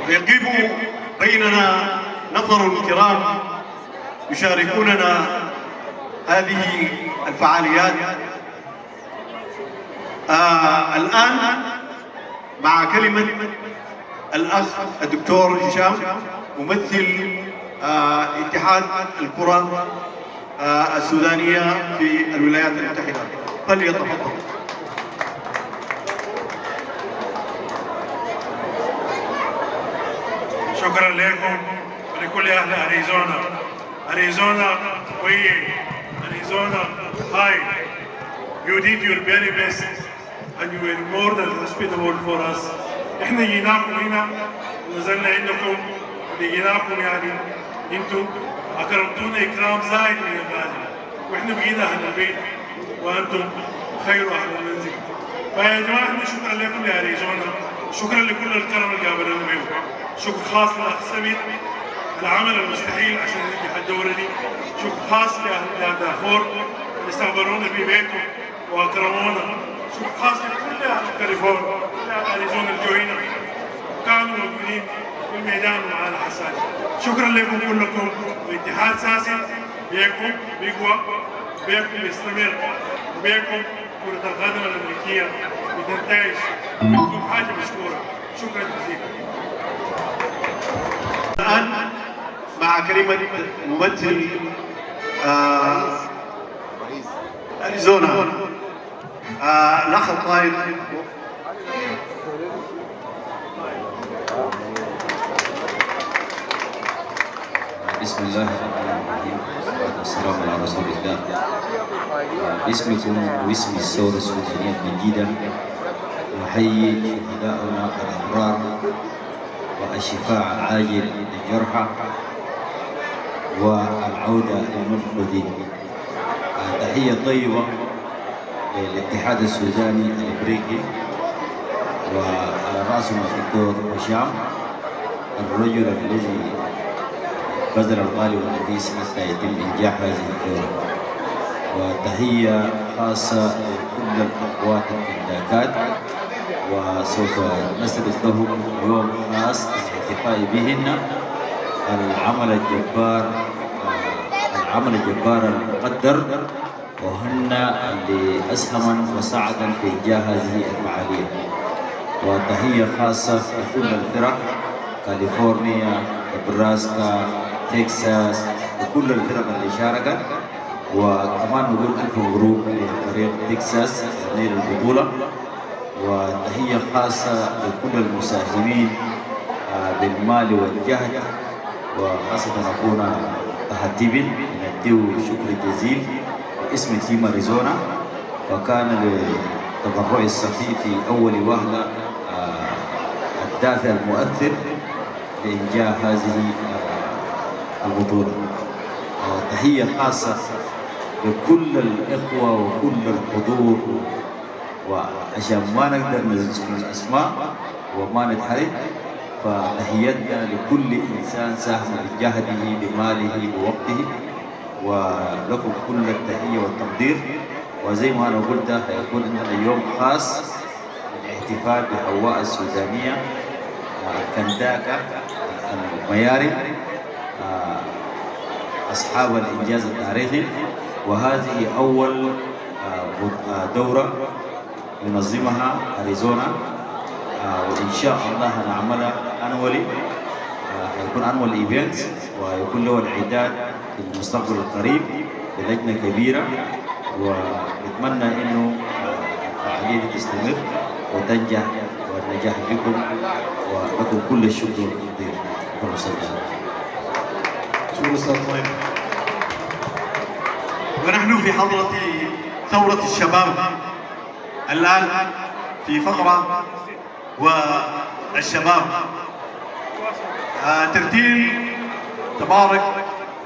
يقف بيننا نفر كرام يشاركوننا هذه الفعاليات. الآن مع كلمة الأخ الدكتور هشام ممثل اتحاد الكرة السودانية في الولايات المتحدة، فليتفضل. شكرا لكم ولكل أهل أريزونا. أريزونا hi. You did your very best and you were more than hospitable for us. احنا جيناكم هنا ونزلنا عندكم ولقيناكم، يعني انتم اكرمتونا اكرام زايد من اللازم، واحنا بقينا اهل البيت وانتم خير اهل المنزل. فيا جماعه احنا شكرا لكم يا اريزونا، شكرا لكل الكرم اللي قابلونا بيه، شكر خاص للاخ سمير العمل المستحيل عشان ننجح الدوره دي، شكر خاص لاهل دارفور اللي استقبلونا في بيتهم واكرمونا، شكر خاص لكل اهل كاليفورنيا، كل اهل اريزونا الجوينه كانوا موجودين في الميدان معانا حسان. شكرا لكم كلكم، واتحاد ساسي بيكم بيقوى، بيكم بيستمر، وبيكم كرة القدم الامريكيه بتنتعش، بكم حاجه مشكوره. شكرا جزيلا. الآن مع كلمة ممثل أريزونا الأخ الطاهر. بسم الله الرحمن الرحيم، والصلاة والسلام على رسول الله. باسمكم واسم الثورة السودانية المجيدة نحيي شهداءنا الأبرار والشفاء عاجل للجرحى والعودة للمفقودين. تحية طيبة للاتحاد السوداني الأمريكي وعلى رأسهم الدكتور هشام، الرجل الذي بذل الغالي والنفيس حتى يتم إنجاح هذه الدورة. وتحية خاصة لكل الأخوات الفنداكات، وسوف نسرد لهم يوم خاص للاحتفاء بهن العمل الجبار المقدر، وهن اللي أسهمن وساعدا في إنجاح هذه الفعالية. وتحية خاصة لكل الفرق، كاليفورنيا، نبراسكا، تكساس، وكل الفرق اللي شاركت. وكمان نقول ألف مبروك لفريق تكساس نيل البطولة. وتحية خاصة لكل المساهمين بالمال والجهد، وخاصة أخونا تهتيبن نديه شكر جزيل باسم تيم أريزونا، وكان للتبرع الصحي في أول وهلة الدافع المؤثر لإنجاح هذه البطولة. تحية خاصة لكل الإخوة وكل الحضور، وعشان ما نقدر نذكر الأسماء وما نتحرك، فتحياتنا لكل إنسان ساهم بجهده بماله بوقته، ولكم كل التحية والتقدير. وزي ما أنا قلت هيكون عندنا يوم خاص للاحتفال بحواء السودانية الكنداكة المياري أصحاب الإنجاز التاريخي. وهذه أول دورة ينظمها أريزونا، وإن شاء الله هنعملها أنولي، هيكون أنول إيفنتس، ويكون له الإعداد في المستقبل القريب بلجنة كبيرة. ونتمنى إنه الفعالية دي تستمر وتنجح، والنجاح بكم، ولكم كل الشكر والتقدير. شكرا أستاذ طيب. ونحن في حضرة ثورة الشباب الآن في فقرة والشباب ترتيب تبارك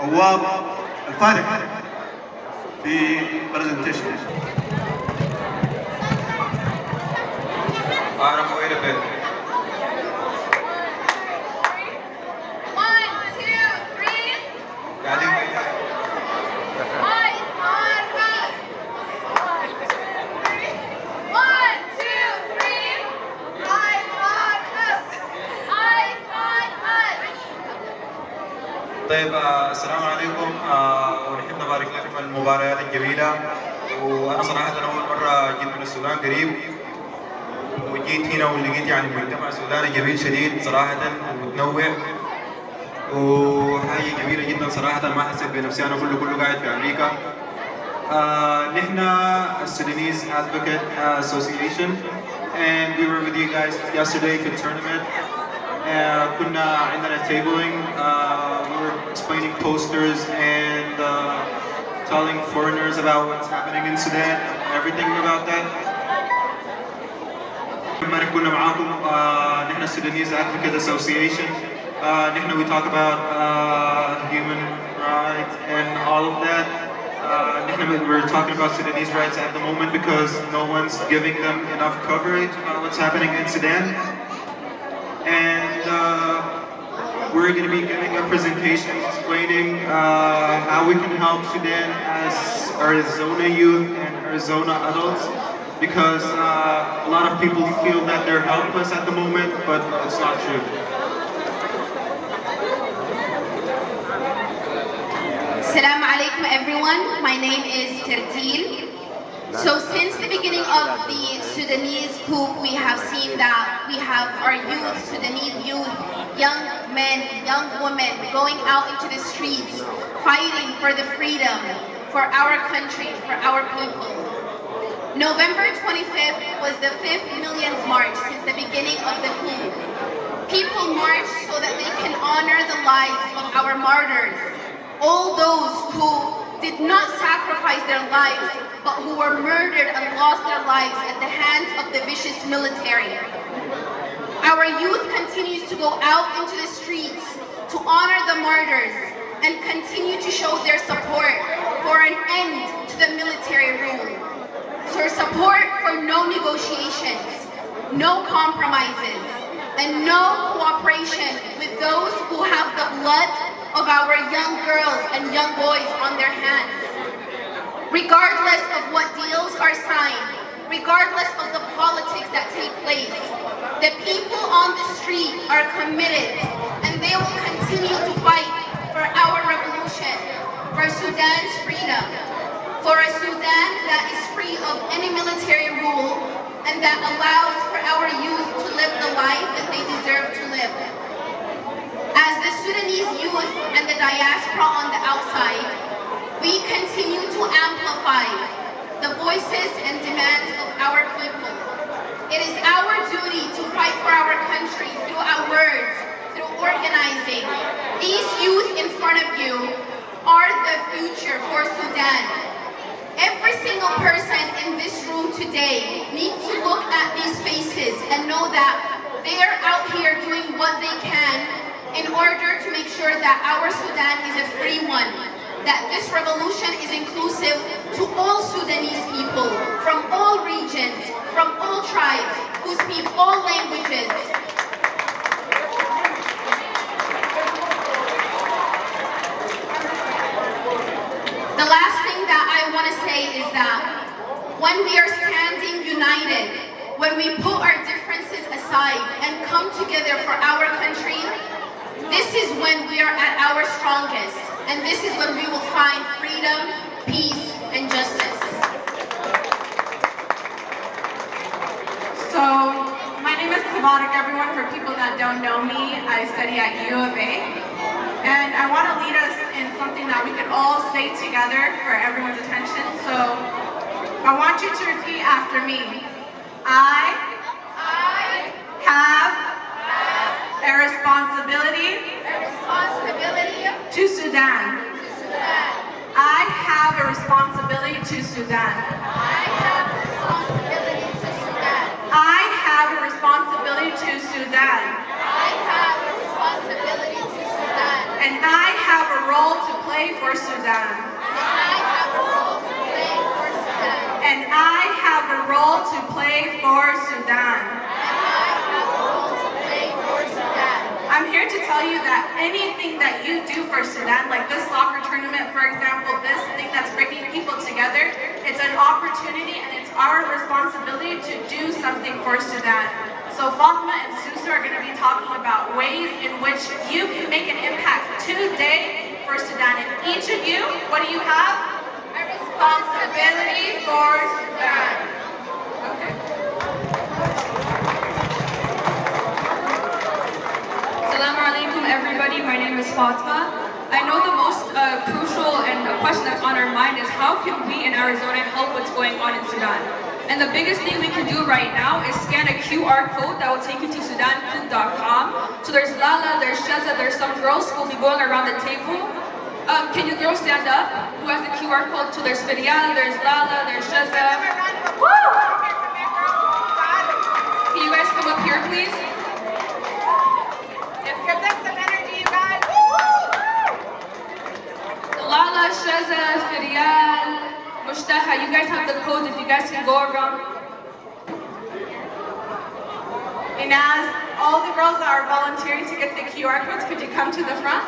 عواب الفاتح في برزنتيشن. طيب السلام عليكم ونحب نبارك لكم المباريات الجميلة. وأنا صراحة أول مرة جيت من السودان قريب، وجيت هنا ولقيت يعني مجتمع سوداني جميل شديد صراحة ومتنوع، وحاجة جميلة جدا صراحة. ما حسيت بنفسي أنا كله قاعد في أمريكا. نحن Sudanese Advocate Association, and we were with you guys yesterday for the tournament. كنا عندنا tabling, we were explaining posters and telling foreigners about what's happening in Sudan and everything about that. امبارح كنا معاكم نحن Sudanese Advocate Association. نحن we talk about human rights and all of that. We're talking about Sudanese rights at the moment because no one's giving them enough coverage on what's happening in Sudan. And we're going to be giving a presentation explaining how we can help Sudan as Arizona youth and Arizona adults, because a lot of people feel that they're helpless at the moment, but it's not true. Assalamu alaikum everyone, my name is Tertil. So since the beginning of the Sudanese coup, we have seen that we have our youth, Sudanese youth, young men, young women going out into the streets, fighting for the freedom, for our country, for our people. November 25th was the 5th millionth march since the beginning of the coup. People marched so that they can honor the lives of our martyrs, all those who did not sacrifice their lives, but who were murdered and lost their lives at the hands of the vicious military. Our youth continues to go out into the streets to honor the martyrs and continue to show their support for an end to the military rule, for support for no negotiations, no compromises, and no cooperation with those who have the blood of our young girls and young boys on their hands. Regardless of what deals are signed, regardless of the politics that take place, the people on the street are committed, and they will continue to fight for our revolution, for Sudan's freedom, for a Sudan that is free of any military rule and that allows for our youth to live the life that they deserve to live. As the Sudanese youth and the diaspora on the outside, we continue to amplify the voices and demands of our people. It is our duty to fight for our country through our words, through organizing. These youth in front of you are the future for Sudan. Every single person in this room today needs to look at these faces and know that they are out here doing what they can in order to make sure that our Sudan is a free one, that this revolution is inclusive to all Sudanese people, from all regions, from all tribes, who speak all languages. The last thing that I want to say is that when we are standing united, when we put our differences aside and come together for our country, this is when we are at our strongest, and this is when we will find freedom, peace, and justice. So, my name is Kavadik, everyone. For people that don't know me, I study at U of A, and I want to lead us in something that we could all say together for everyone's attention. So, I want you to repeat after me. I have a responsibility to Sudan. I have a responsibility to Sudan. I have a responsibility to Sudan. I have a responsibility to Sudan. I have a responsibility to Sudan. And I have a role to play for Sudan. I have a role to play for Sudan. And I have a role to play for Sudan. I'm here to tell you that anything that you do for Sudan, like this soccer tournament, for example, this thing that's bringing people together, it's an opportunity and it's our responsibility to do something for Sudan. So Fatima and Susa are going to be talking about ways in which you can make an impact today for Sudan. And each of you, what do you have? A responsibility for Sudan. Okay. Assalamu alaikum, everybody. My name is Fatima. I know the most crucial and question that's on our mind is how can we in Arizona help what's going on in Sudan? And the biggest thing we can do right now is scan a QR code that will take you to sudanfood.com. So there's Lala, there's Shaza, there's some girls who will be going around the table. Can you girls stand up? Who has the QR code? So there's Fidya, there's Lala, there's Shaza. Woo! Can you guys come up here, please? Give them some energy, you guys. Lala, Shaza, Fidya, Mustafa, you guys have the codes if you guys can go around. And as all the girls that are volunteering to get the QR codes, could you come to the front?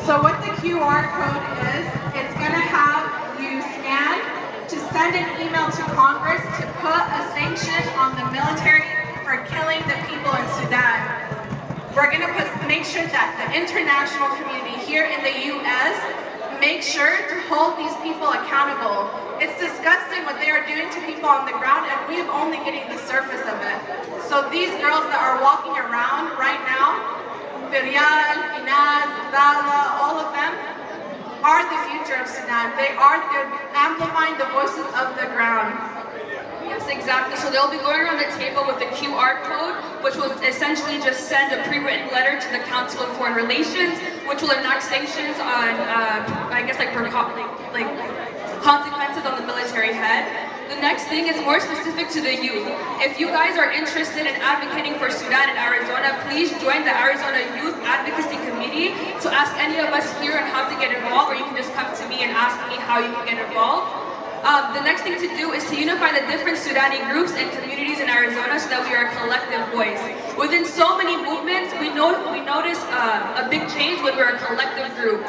So what the QR code is, it's going to have you scan to send an email to Congress to put a sanction on the military for killing the people in Sudan. We're going to make sure that the international community here in the U.S. make sure to hold these people accountable. It's disgusting what they are doing to people on the ground, and we're only getting the surface of it. So these girls that are walking around right now, Firyal, Inaz, Lala, all of them, are the future of Sudan. They're amplifying the voices of the ground. Yes, exactly. So they'll be going around the table with the QR code, which will essentially just send a pre-written letter to the Council of Foreign Relations, which will enact sanctions on, I guess, like consequences on the military head. The next thing is more specific to the youth. If you guys are interested in advocating for Sudan and Arizona, please join the Arizona Youth Advocacy Committee to ask any of us here on how to get involved, or you can just come to me and ask me how you can get involved. The next thing to do is to unify the different Sudani groups and communities in Arizona so that we are a collective voice. Within so many movements, we notice a big change when we're a collective group.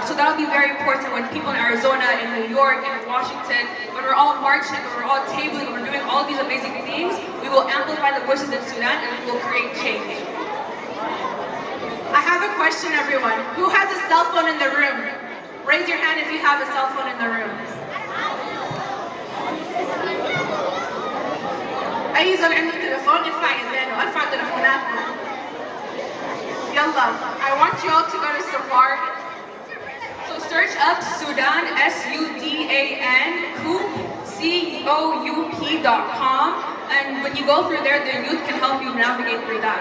So that'll be very important when people in Arizona, in New York, in Washington, when we're all marching, when we're all tabling, when we're doing all these amazing things, we will amplify the voices in Sudan and we will create change. I have a question, everyone. Who has a cell phone in the room? Raise your hand if you have a cell phone in the room. أي زول عنده تليفون يرفع يدينه، ارفع تليفوناتكم. يلا. I want you all to go to Safari. So search up Sudan, S-U-D-A-N, COUP.com, and when you go through there, the youth can help you navigate through that.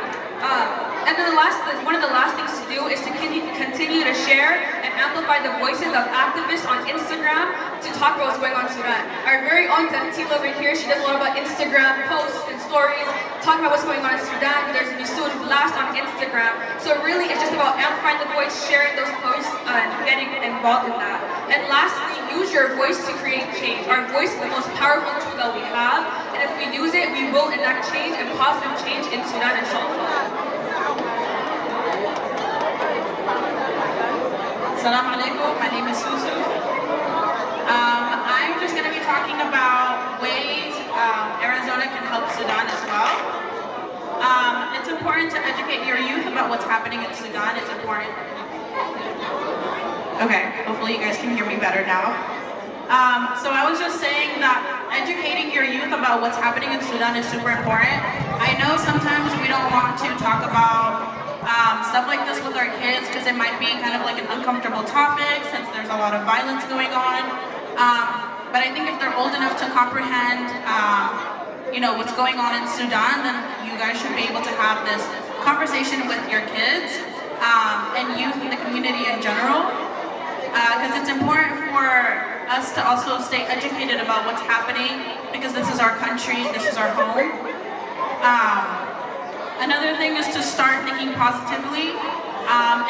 And then one of the last things to do is to continue to share and amplify the voices of activists on Instagram to talk about what's going on in Sudan. Our very own Tantil over here, she does a lot about Instagram posts and stories, talking about what's going on in Sudan. There's Misoud Blast on Instagram. So really, it's just about amplifying the voice, sharing those posts, and getting involved in that. And lastly, use your voice to create change. Our voice is the most powerful tool that we have, and if we use it, we will enact change and positive change in Sudan, inshallah. Assalamu alaikum, my name is Susu. I'm just going to be talking about ways Arizona can help Sudan as well. It's important to educate your youth about what's happening in Sudan. It's important. Okay, hopefully you guys can hear me better now. So I was just saying that educating your youth about what's happening in Sudan is super important. I know sometimes we don't want to talk about stuff like this with our kids because it might be kind of like an uncomfortable topic since there's a lot of violence going on. But I think if they're old enough to comprehend, what's going on in Sudan, then you guys should be able to have this conversation with your kids and youth in the community in general. Because it's important for us to also stay educated about what's happening because this is our country, this is our home. Another thing is to start thinking positively.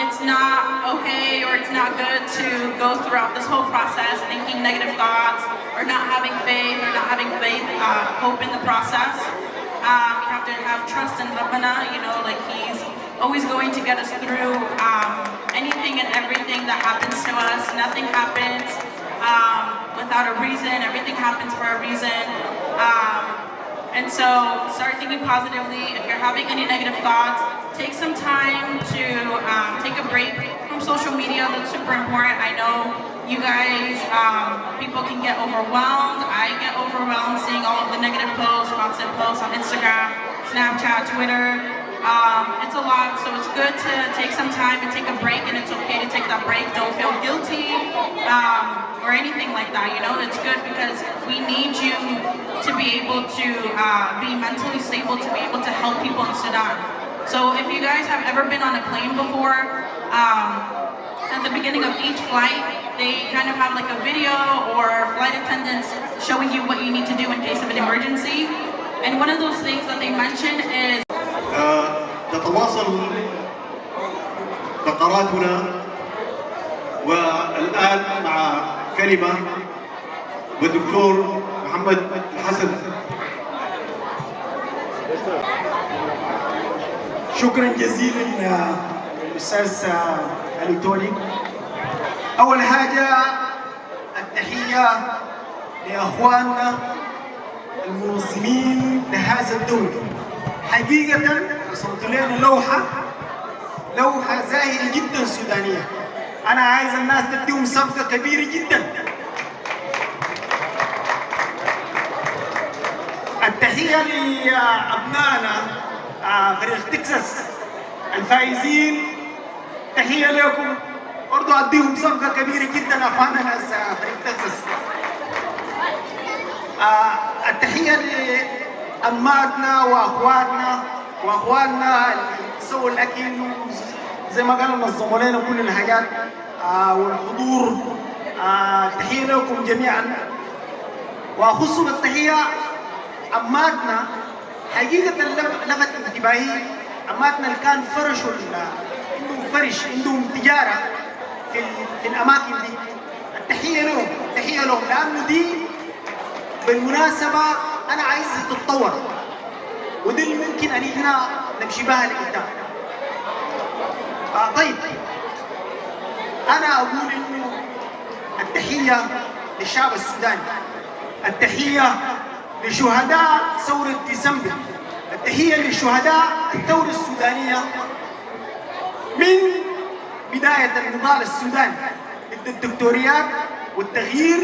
It's not okay or it's not good to go throughout this whole process thinking negative thoughts or not having faith hope in the process. You have to have trust in Rabbana, like He's always going to get us through anything and everything that happens to us. Nothing happens without a reason. Everything happens for a reason. And so start thinking positively. If you're having any negative thoughts, take some time to take a break from social media. That's super important. I know you guys, people can get overwhelmed. I get overwhelmed seeing all of the negative posts, constant posts on Instagram, Snapchat, Twitter. It's a lot, so it's good to take some time and take a break, and it's okay to take that break. Don't feel guilty or anything like that, you know? It's good because we need you to be able to be mentally stable, to be able to help people in Sudan. So if you guys have ever been on a plane before, at the beginning of each flight, they kind of have like a video or flight attendants showing you what you need to do in case of an emergency. And one of those things that they mentioned is تتواصل فقراتنا والآن مع كلمة والدكتور محمد الحسن. شكرا جزيلا أستاذ اليتوني. أول حاجة التحية لأخواننا المنظمين لهذا الدور. حقيقة رسمت لنا لوحة زاهية جدا سودانية. أنا عايز الناس تديهم صفقة كبيرة جدا. التحية لأبنائنا فريق تكساس الفائزين، تحية لكم برضو أديهم صفقة كبيرة جدا أخواننا ناس فريق تكساس. التحية لأماتنا وأخواتنا اللي سووا الأكل زي ما قالوا نظموا لنا كل الحاجات والحضور. تحية لكم جميعا، وأخص بالتحية أماتنا. حقيقة لفت انتباهي أماتنا اللي كان فرشوا عندهم تجارة في الأماكن دي. التحية لهم لأنه دي بالمناسبة أنا عايزها تتطور، ودي اللي ممكن أن احنا نمشي بها لقدام. طيب أنا أقول إنه التحية للشعب السوداني، التحية لشهداء ثورة ديسمبر، التحية لشهداء الثورة السودانية من بداية النضال السوداني ضد الدكتوريات والتغيير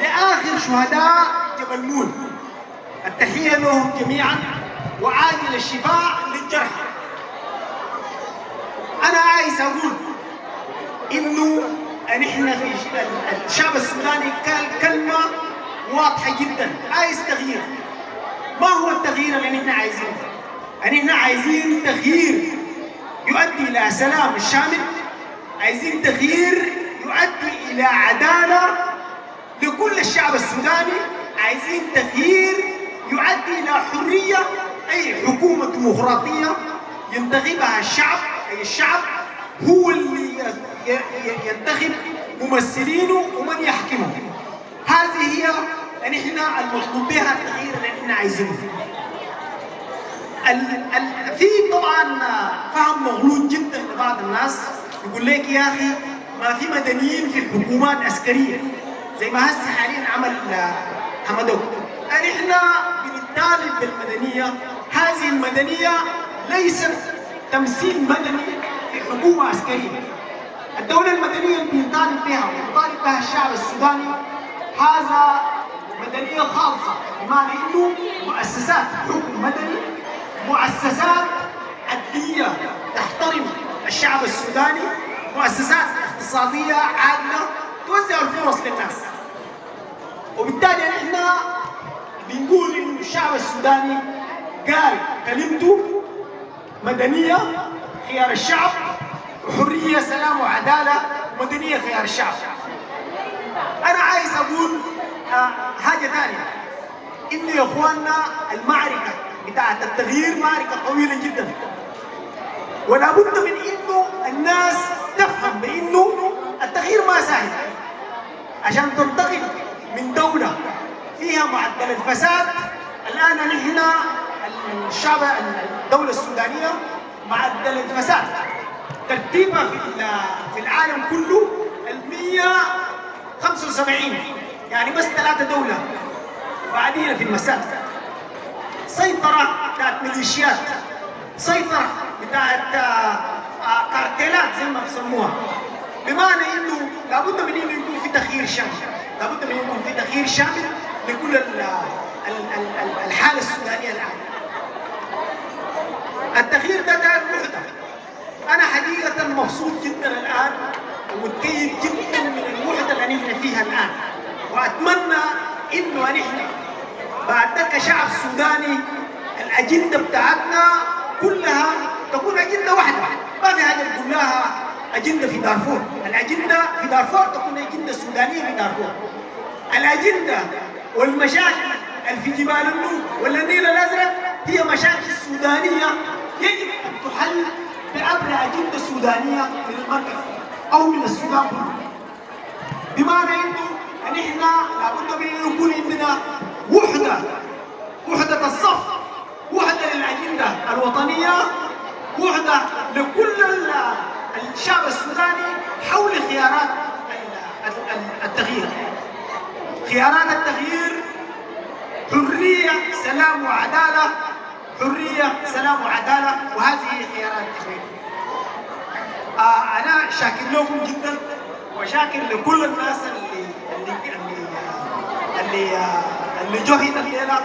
لآخر شهداء جبل مول. التحية لهم جميعا وعاجل الشفاء للجرحى. أنا عايز أقول إنه نحن في الشعب السوداني كلمة واضحة جدا، عايز تغيير. ما هو التغيير اللي نحن عايزينه؟ نحن عايزين تغيير يؤدي إلى سلام شامل، عايزين تغيير يؤدي إلى عدالة لكل الشعب السوداني، عايزين تغيير يؤدي إلى حرية، أي حكومة ديمقراطية ينتخبها الشعب، أي الشعب هو اللي ينتخب ممثلينه ومن يحكمه. هذه هي نحن المطلوب بها التغيير اللي نحن عايزينه. في طبعا فهم مغلوط جدا لبعض الناس، يقول لك يا أخي ما في مدنيين في حكومات عسكرية زي ما هسه حاليا عمل حمدوك. نحن بنطالب بالمدنية. هذه المدنية ليست تمثيل مدني في حكومة عسكرية. الدولة المدنية اللي بنطالب بها ويطالب بها الشعب السوداني هذا مدنية خالصة، بمعنى انه مؤسسات حكم مدني، مؤسسات عدلية تحترم الشعب السوداني، مؤسسات اقتصادية عادلة توزع الفرص للناس. وبالتالي نحن بنقول انه الشعب السوداني قال كلمته مدنية خيار الشعب، وحرية سلام وعدالة، مدنية خيار الشعب. أنا عايز أقول حاجة ثانية، إنه يا إخواننا المعركة بتاعت التغيير معركة طويلة جدا، ولا بد من إنه الناس تفهم بإنه التغيير ما سهل. عشان تنتقل من دولة فيها معدل الفساد، الآن نحن الشعب الدولة السودانية معدل الفساد ترتيبها في العالم كله 175 يعني بس 3 دولة بعدين في المساء، سيطرة بتاعت ميليشيات، سيطرة بتاعت كارتيلات زي ما بسموها، بمعنى انه لابد من انه يكون في تغيير شامل، لابد من يكون في تغيير شامل لكل الحالة السودانية الآن. التغيير ده داير وحدة. أنا حقيقة مبسوط جدا الآن ومتكيف جدا من الوحدة اللي نحن فيها الآن، وأتمنى إنه نحن بعد ده كشعب سوداني الأجندة بتاعتنا كلها تكون أجندة واحدة، ما في حاجة نقول لها أجندة في دارفور، الأجندة في دارفور تكون أجندة سودانية في دارفور. الأجندة والمشاكل اللي في جبال النوب ولا النيل الأزرق هي مشاكل سودانية يجب أن تحل بأمر أجندة سودانية من المركز أو من السودان كله، بمعنى إنه نحن لابد من أن يكون عندنا وحدة الصف، وحدة للأجندة الوطنية، وحدة لكل الشعب السوداني حول خيارات التغيير. خيارات التغيير حرية، سلام وعدالة، حرية، سلام وعدالة، وهذه هي خيارات التغيير. أنا شاكر لكم جدا وشاكر لكل الناس اللي جهد الليلة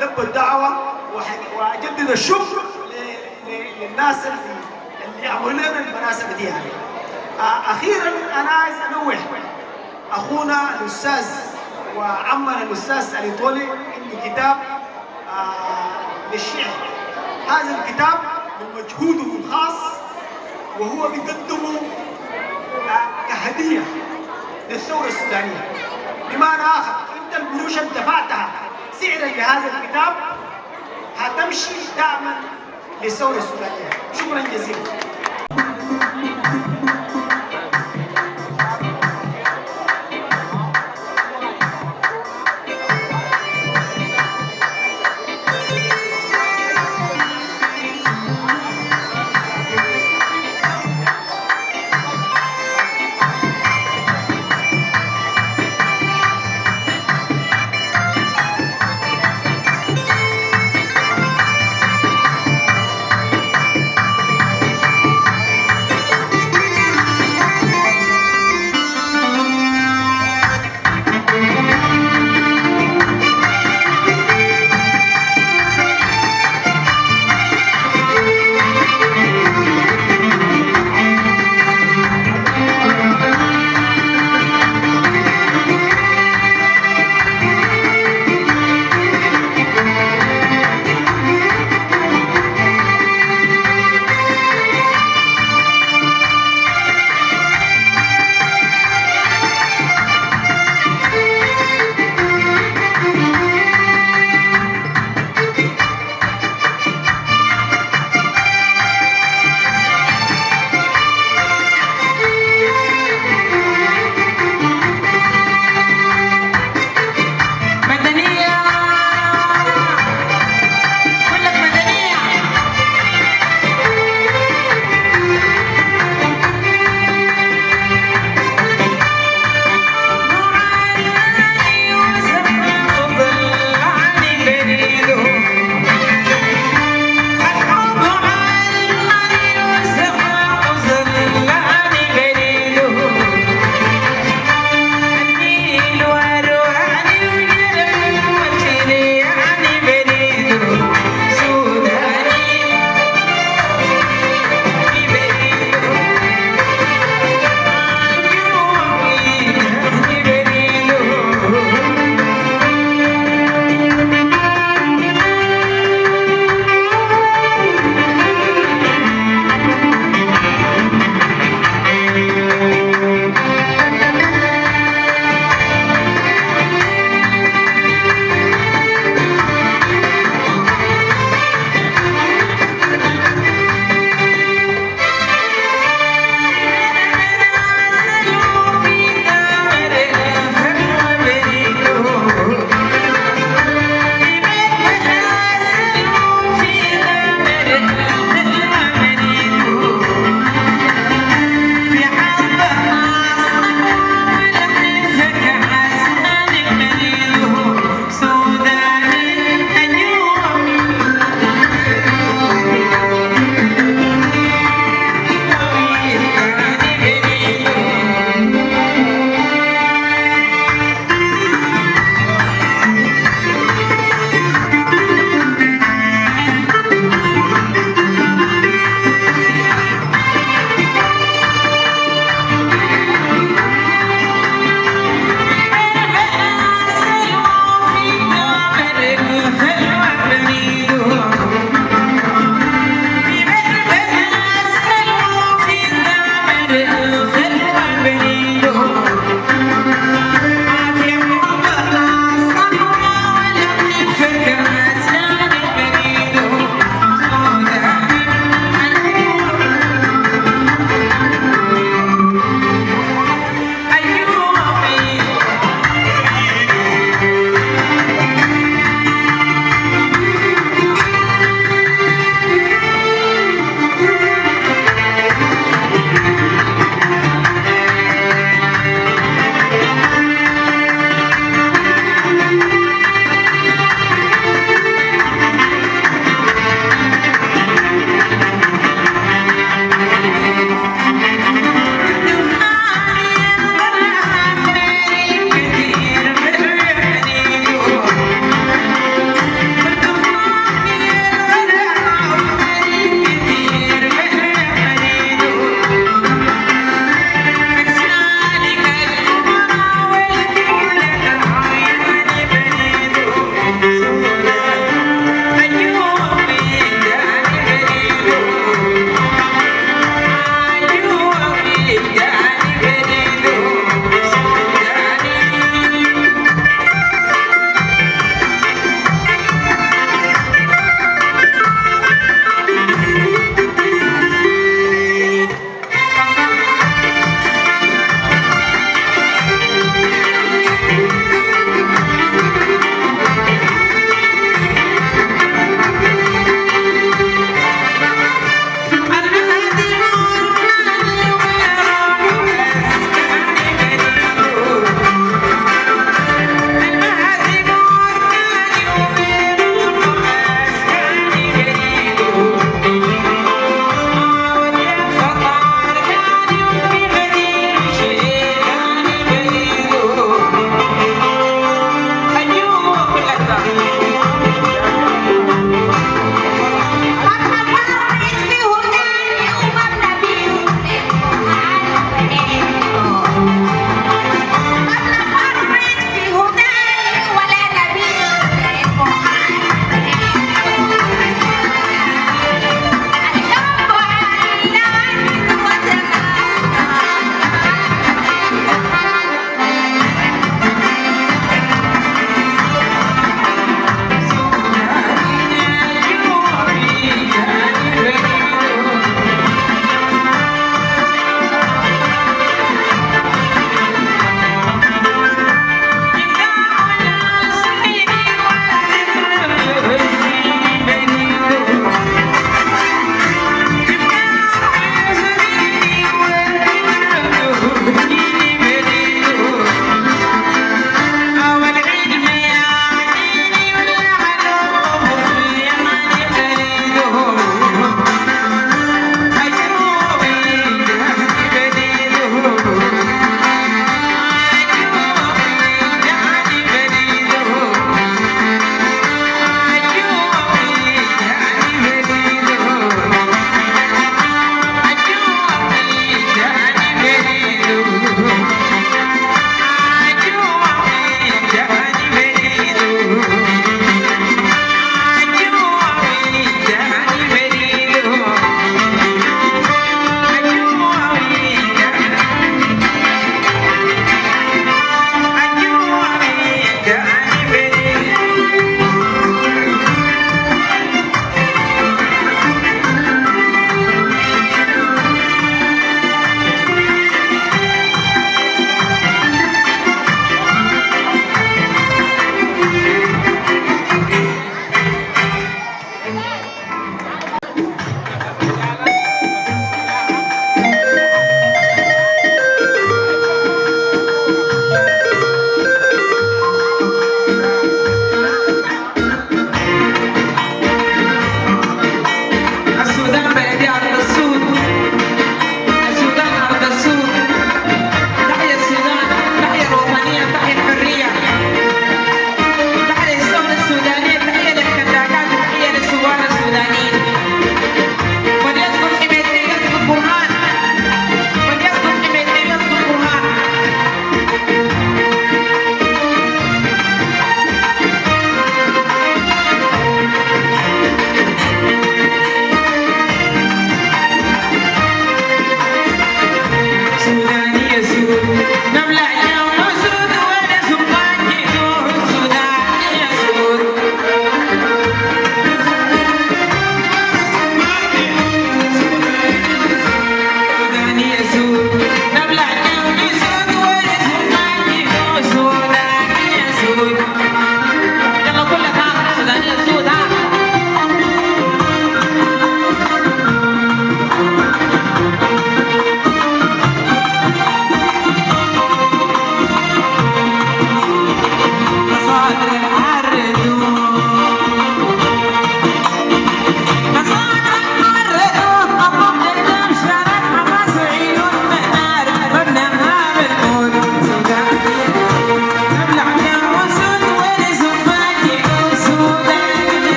لبوا الدعوة، وأجدد الشكر للناس اللي عملوا لنا المناسبة دي. يعني أخيرا أنا عايز أنوه أخونا الأستاذ وعمنا الأستاذ الإيطالي عنده كتاب للشعر. هذا الكتاب من مجهوده الخاص وهو بيقدمه كهدية للثورة السودانية. بمعنى آخر أنت القروش اللي دفعتها سعرا لهذا الكتاب هتمشي دعما للثورة السودانية. شكرا جزيلا.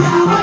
Power